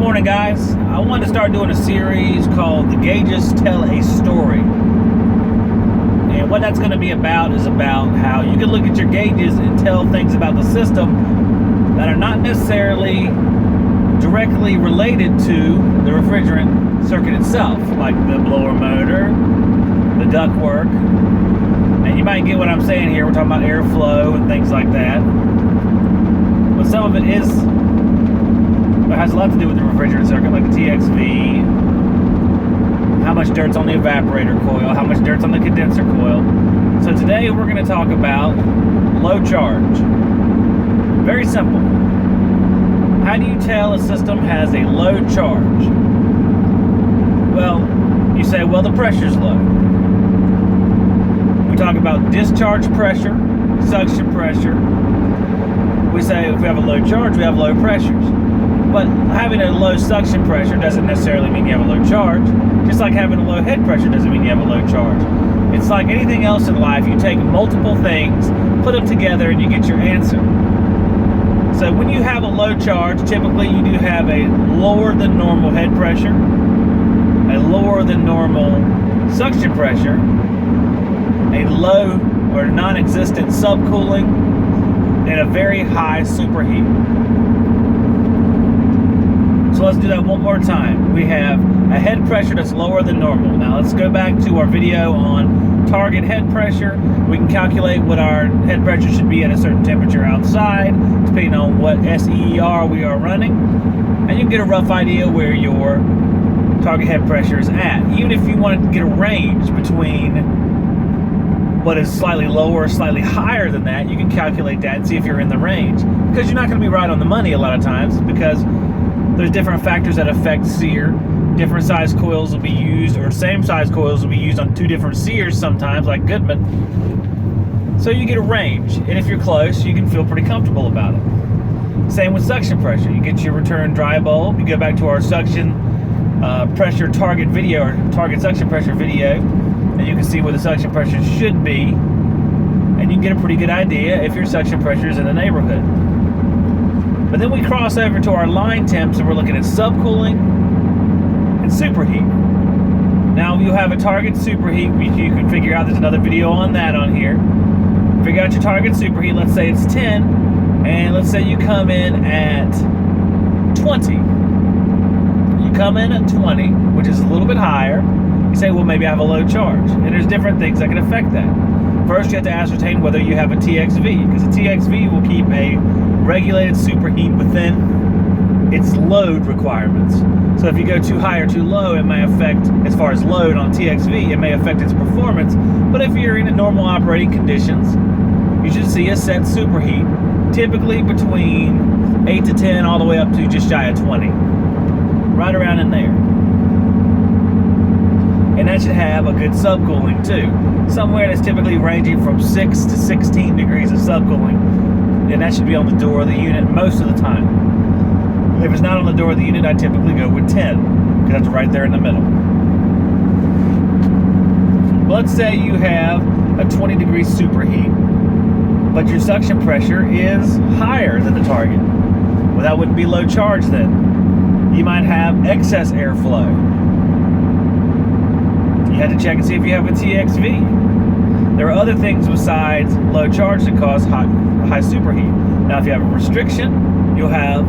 morning, guys. I wanted to start doing a series called The Gauges Tell a Story. And what that's going to be about is about how you can look at your gauges and tell things about the system that are not necessarily directly related to the refrigerant circuit itself, like the blower motor, the ductwork. And you might get what I'm saying here. We're talking about airflow and things like that. But some of it has a lot to do with the refrigerant circuit, like the TXV, how much dirt's on the evaporator coil, how much dirt's on the condenser coil. So today we're going to talk about low charge. Very simple. How do you tell a system has a low charge? Well, you say, well, the pressure's low. We talk about discharge pressure, suction pressure. We say if we have a low charge, we have low pressures. But having a low suction pressure doesn't necessarily mean you have a low charge. Just like having a low head pressure doesn't mean you have a low charge. It's like anything else in life. You take multiple things, put them together, and you get your answer. So when you have a low charge, typically you do have a lower than normal head pressure, a lower than normal suction pressure, a low or non-existent subcooling, and a very high superheat. So let's do that one more time. We have a head pressure that's lower than normal. Now let's go back to our video on target head pressure. We can calculate what our head pressure should be at a certain temperature outside, depending on what SEER we are running. And you can get a rough idea where your target head pressure is at. Even if you wanted to get a range between what is slightly lower or slightly higher than that, you can calculate that and see if you're in the range. Because you're not going to be right on the money a lot of times, because there's different factors that affect SEER. Different size coils will be used, or same size coils will be used on two different SEERs sometimes, like Goodman. So you get a range, and if you're close, you can feel pretty comfortable about it. Same with suction pressure. You get your return dry bulb, you go back to our suction pressure target video, or target suction pressure video, and you can see where the suction pressure should be, and you can get a pretty good idea if your suction pressure is in the neighborhood. But then we cross over to our line temps, and we're looking at subcooling and superheat. Now you have a target superheat, which you can figure out. There's another video on that on here. Figure out your target superheat. Let's say it's 10, and let's say you come in at 20. You come in at 20, which is a little bit higher. You say, well, maybe I have a low charge. And there's different things that can affect that. First, you have to ascertain whether you have a TXV, because a TXV will keep a regulated superheat within its load requirements. So if you go too high or too low, it may affect, as far as load on TXV, it may affect its performance. But if you're in normal operating conditions, you should see a set superheat, typically between 8 to 10, all the way up to just shy of 20. Right around in there. And that should have a good subcooling too. Somewhere that's typically ranging from 6 to 16 degrees of subcooling. And that should be on the door of the unit most of the time. If it's not on the door of the unit, I typically go with 10, because that's right there in the middle. Let's say you have a 20 degree superheat, but your suction pressure is higher than the target. Well, that wouldn't be low charge then. You might have excess airflow. You have to check and see if you have a TXV. There are other things besides low charge that cause high superheat. Now, if you have a restriction, you'll have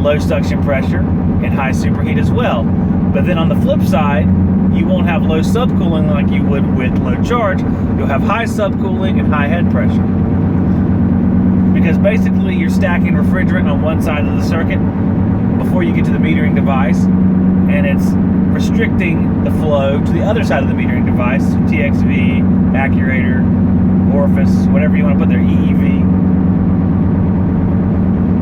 low suction pressure and high superheat as well. But then on the flip side, you won't have low subcooling like you would with low charge. You'll have high subcooling and high head pressure. Because basically you're stacking refrigerant on one side of the circuit before you get to the metering device, and it's restricting the flow to the other side of the metering device, TXV, actuator, orifice, whatever you want to put there, EEV.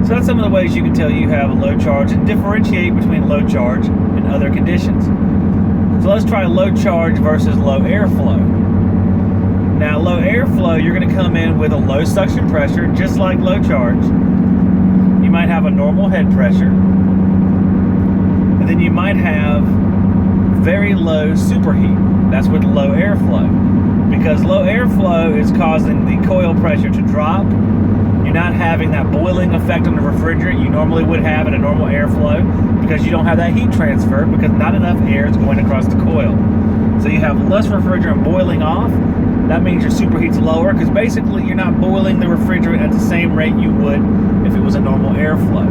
So that's some of the ways you can tell you have a low charge and differentiate between low charge and other conditions. So let's try low charge versus low airflow. Now, low airflow, you're going to come in with a low suction pressure, just like low charge. You might have a normal head pressure. And then you might have very low superheat. That's with low airflow. because low airflow is causing the coil pressure to drop. You're not having that boiling effect on the refrigerant you normally would have at a normal airflow, because you don't have that heat transfer, because not enough air is going across the coil. So you have less refrigerant boiling off. That means your superheat's lower, because basically you're not boiling the refrigerant at the same rate you would if it was a normal airflow.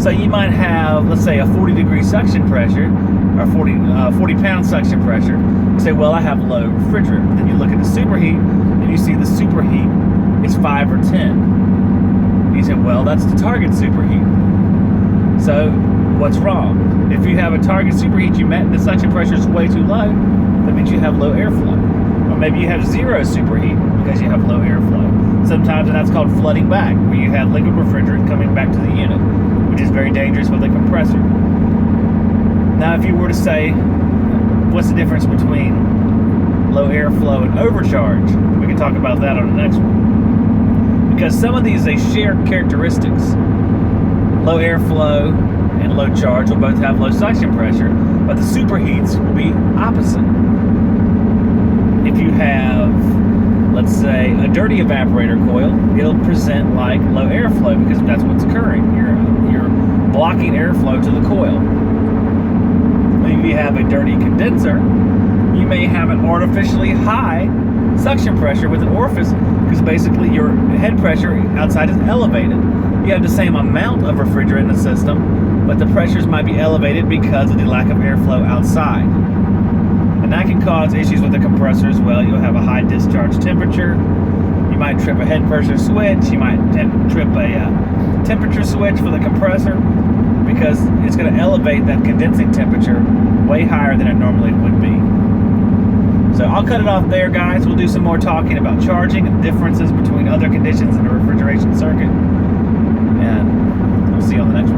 So you might have, let's say, a 40-degree suction pressure, or 40-pound suction pressure. You say, well, I have low refrigerant. Then you look at the superheat, and you see the superheat is 5 or 10. You say, well, that's the target superheat. So what's wrong? If you have a target superheat you met and the suction pressure is way too low, that means you have low airflow. Or maybe you have zero superheat because you have low airflow. Sometimes that's called flooding back, where you have liquid refrigerant coming back to the unit, which is very dangerous with a compressor. Now, if you were to say, what's the difference between low airflow and overcharge? We can talk about that on the next one. Because some of these, they share characteristics. Low airflow and low charge will both have low suction pressure, but the superheats will be opposite. If you have, let's say, a dirty evaporator coil, it'll present like low airflow, because that's what's occurring. You're blocking airflow to the coil. If you have a dirty condenser, you may have an artificially high suction pressure with an orifice, because basically your head pressure outside is elevated. You have the same amount of refrigerant in the system, but the pressures might be elevated because of the lack of airflow outside. And that can cause issues with the compressor as well. You'll have a high discharge temperature. You might trip a head pressure switch. You might trip a temperature switch for the compressor, because it's going to elevate that condensing temperature way higher than it normally would be. So I'll cut it off there, guys. We'll do some more talking about charging and differences between other conditions in the refrigeration circuit. And we'll see you on the next one.